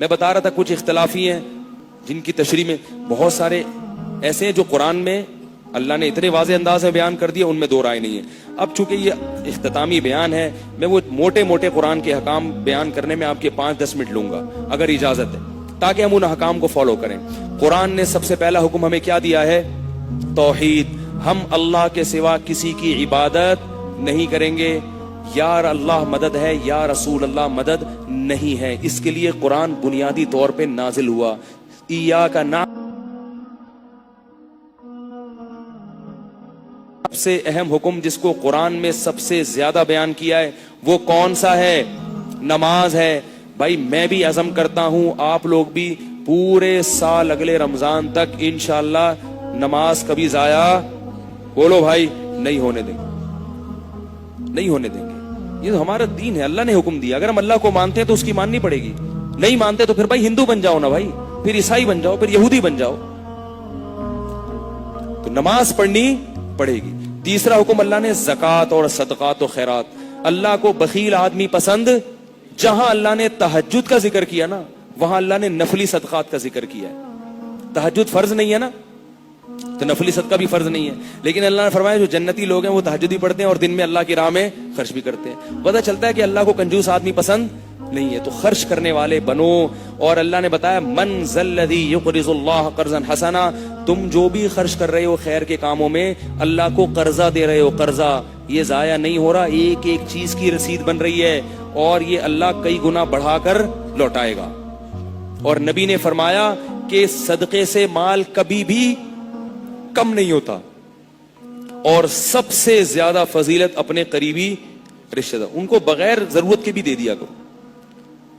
میں بتا رہا تھا کچھ اختلافی ہیں جن کی تشریح میں بہت سارے ایسے ہیں جو قرآن میں اللہ نے اتنے واضح انداز میں بیان کر دیا، ان میں دو رائے نہیں ہے. اب چونکہ یہ اختتامی بیان ہے، میں وہ موٹے موٹے قرآن کے حکام بیان کرنے میں آپ کے 5-10 منٹ لوں گا اگر اجازت ہے، تاکہ ہم ان حکام کو فالو کریں. قرآن نے سب سے پہلا حکم ہمیں کیا دیا ہے؟ توحید. ہم اللہ کے سوا کسی کی عبادت نہیں کریں گے. یا اللہ مدد ہے، یا رسول اللہ مدد نہیں ہے. اس کے لیے قرآن بنیادی طور پہ نازل ہوا. ایاک نعبد سب سے اہم حکم جس کو قرآن میں سب سے زیادہ بیان کیا ہے وہ کون سا ہے؟ نماز ہے. بھائی میں بھی عزم کرتا ہوں، آپ لوگ بھی پورے سال اگلے رمضان تک انشاءاللہ نماز کبھی ضائع، بولو بھائی، نہیں ہونے دیں گے، نہیں ہونے دیں گے. یہ تو ہمارا دین ہے، اللہ نے حکم دیا. اگر ہم اللہ کو مانتے ہیں تو اس کی ماننی پڑے گی. نہیں مانتے تو پھر بھائی ہندو بن جاؤ نا بھائی، پھر عیسائی بن جاؤ، پھر یہودی بن جاؤ. تو نماز پڑھنی پڑے گی. تیسرا حکم اللہ نے زکوٰۃ اور صدقات و خیرات. اللہ کو بخیل آدمی پسند. جہاں اللہ نے تہجد کا ذکر کیا نا، وہاں اللہ نے نفلی صدقات کا ذکر کیا ہے. تہجد فرض نہیں ہے نا، تو نفلی صدقہ بھی فرض نہیں ہے. لیکن اللہ نے فرمایا جو جنتی لوگ ہیں وہ تہجد بھی پڑھتے ہیں اور دن میں اللہ کی راہ میں خرچ بھی کرتے ہیں. پتہ چلتا ہے کہ اللہ کو کنجوس آدمی پسند نہیں ہے. تو خرچ کرنے والے بنو. اور اللہ نے بتایا من ذا الذی یقرض اللہ قرضا حسنا. تم جو بھی خرچ کر رہے ہو خیر کے کاموں میں، اللہ کو قرضہ دے رہے ہو. قرضہ یہ ضائع نہیں ہو رہا، ایک ایک چیز کی رسید بن رہی ہے، اور یہ اللہ کئی گنا بڑھا کر لوٹائے گا. اور نبی نے فرمایا کہ صدقے سے مال کبھی بھی کم نہیں ہوتا. اور سب سے زیادہ فضیلت اپنے قریبی رشتہ دار، ان کو بغیر ضرورت کے بھی دے دیا کرو.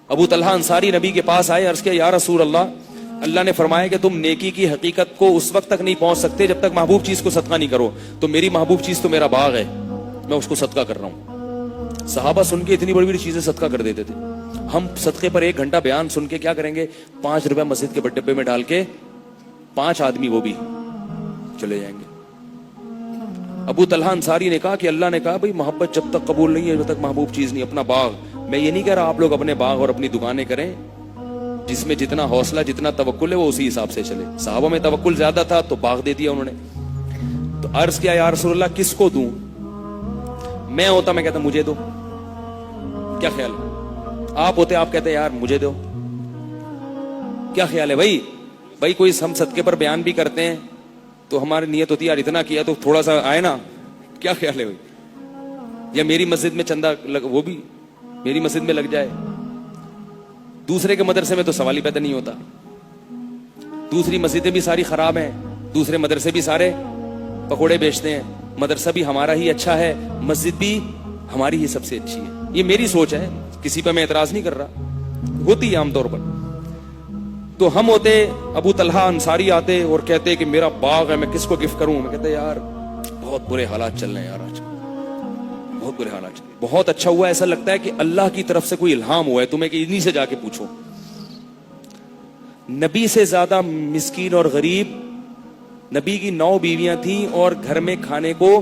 ابو طلحہ انصاری نبی کے پاس آئے، عرض کیا یا رسول اللہ نے فرمایا کہ تم نیکی کی حقیقت کو اس وقت تک نہیں پہنچ سکتے جب تک محبوب چیز کو صدقہ نہیں کرو. تو میری محبوب چیز تو میرا باغ ہے، میں اس کو صدقہ کر رہا ہوں. صحابہ سن کے اتنی بڑی بڑی چیزیں صدقہ کر دیتے تھے. ہم صدقے پر 1 گھنٹہ بیان سن کے کیا کریں گے؟ 5 روپے مسجد کے ڈبے میں ڈال کے 5 آدمی وہ بھی چلے جائیں گے. ابو طلحہ انصاری نے کہا کہ اللہ نے کہا بھئی محبت جب تک قبول نہیں ہے جب تک محبوب چیز نہیں. اپنا باغ، میں یہ نہیں کہہ رہا آپ لوگ اپنے باغ اور اپنی دکانیں کریں، جس میں جتنا حوصلہ جتنا توکل ہے وہ اسی حساب سے چلے. صحابہ میں توکل زیادہ تھا تو باغ دے دیا انہوں نے. تو عرض کیا یا رسول اللہ کس کو دوں؟ میں ہوتا میں کہتا مجھے دو. کیا خیال ہے؟ آپ ہوتے آپ کہتے یار مجھے دو. کیا خیال ہے بھائی؟ بھائی کوئی ہم صدقے پر بیان بھی کرتے ہیں تو ہماری نیت ہوتی ہے یار اتنا کیا تو تھوڑا سا آئے نا. کیا خیال ہے بھائی؟ یا میری مسجد میں چندہ وہ بھی میری مسجد میں لگ جائے. دوسرے کے مدرسے میں تو سوال ہی پیدا نہیں ہوتا. دوسری مسجدیں بھی ساری خراب ہیں، دوسرے مدرسے بھی سارے پکوڑے بیچتے ہیں. مدرسہ بھی ہمارا ہی اچھا ہے، مسجد بھی ہماری ہی سب سے اچھی ہے. یہ میری سوچ ہے، کسی پہ میں اعتراض نہیں کر رہا، ہوتی ہے عام طور پر. تو ہم ہوتے ابو طلحہ انصاری آتے اور کہتے کہ میرا باغ ہے میں کس کو گفٹ کروں. میں کہتے یار بہت برے حالات چل رہے ہیں یار، آج بہت برے حالات چل رہے ہیں. بہت اچھا ہوا، ایسا لگتا ہے کہ اللہ کی طرف سے کوئی الہام ہوا ہے تمہیں کہ انہی سے جا کے پوچھو. نبی سے زیادہ مسکین اور غریب، نبی کی 9 بیویاں تھیں اور گھر میں کھانے کو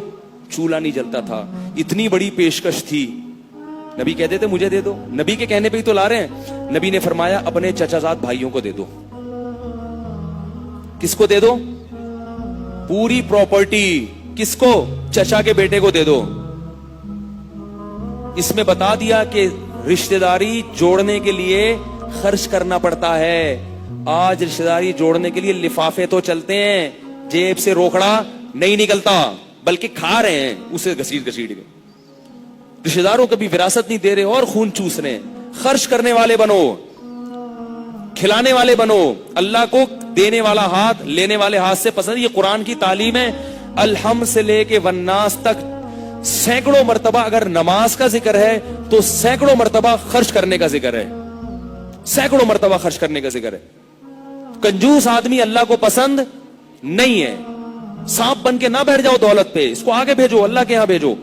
چولہا نہیں جلتا تھا. اتنی بڑی پیشکش تھی. نبی کہتے تھے مجھے دے دو. نبی کے کہنے پہ ہی تو لا رہے ہیں. نبی نے فرمایا اپنے چچا زاد بھائیوں کو دے دو. کس کو دے دو؟ پوری پراپرٹی. کس کو؟ چچا کے بیٹے کو دے دو. اس میں بتا دیا کہ رشتہ داری جوڑنے کے لیے خرچ کرنا پڑتا ہے. آج رشتہ داری جوڑنے کے لیے لفافے تو چلتے ہیں، جیب سے روکڑا نہیں نکلتا، بلکہ کھا رہے ہیں اسے گھسیٹ گھسیٹ کے. رشتہ داروں کو بھی وراثت نہیں دے رہے اور خون چوس رہے ہیں. خرچ کرنے والے بنو، کھلانے والے بنو. اللہ کو دینے والا ہاتھ لینے والے ہاتھ سے پسند. یہ قرآن کی تعلیم ہے. الحمد سے لے کے والناس تک سینکڑوں مرتبہ اگر نماز کا ذکر ہے تو سینکڑوں مرتبہ خرچ کرنے کا ذکر ہے. سینکڑوں مرتبہ خرچ کرنے کا ذکر ہے. کنجوس آدمی اللہ کو پسند نہیں ہے. سانپ بن کے نہ بیٹھ جاؤ دولت پہ، اس کو آگے بھیجو، اللہ کے ہاں بھیجو.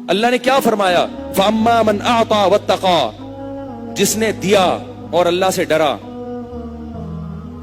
اللہ نے کیا فرمایا؟ فَأَمَّا مَنْ أَعْطَى وَاتَّقَى. جس نے دیا اور اللہ سے ڈرا.